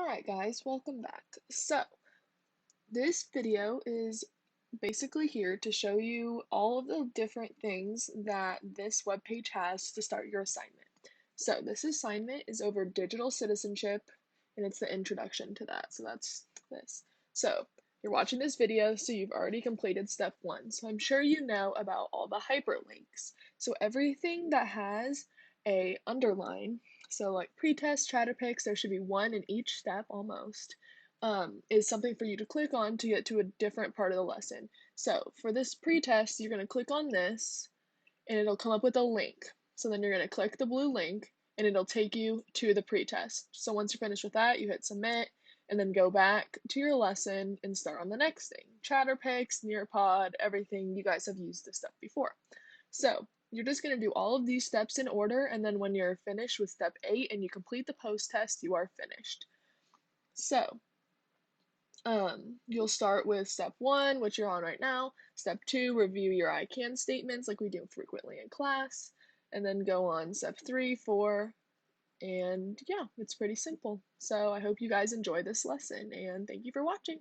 Alright guys, welcome back. So, this video is basically here to show you all of the different things that this webpage has to start your assignment. So, this assignment is over digital citizenship, and it's the introduction to that. So, that's this. So, you're watching this video, so you've already completed step 1. So, I'm sure you know about all the hyperlinks. So, everything that has a underline, so like pretest, chatter picks, there should be one in each step almost, is something for you to click on to get to a different part of the lesson. So for this pretest, you're going to click on this and it'll come up with a link. So then you're going to click the blue link and it'll take you to the pretest. So once you're finished with that, you hit submit and then go back to your lesson and start on the next thing. Chatterpix, Nearpod, everything, you guys have used this stuff before. So you're just going to do all of these steps in order, and then when you're finished with step 8 and you complete the post test, you are finished. So you'll start with step 1, which you're on right now. Step 2, review your I can statements like we do frequently in class. And then go on step 3, 4, and yeah, it's pretty simple. So I hope you guys enjoy this lesson, and thank you for watching.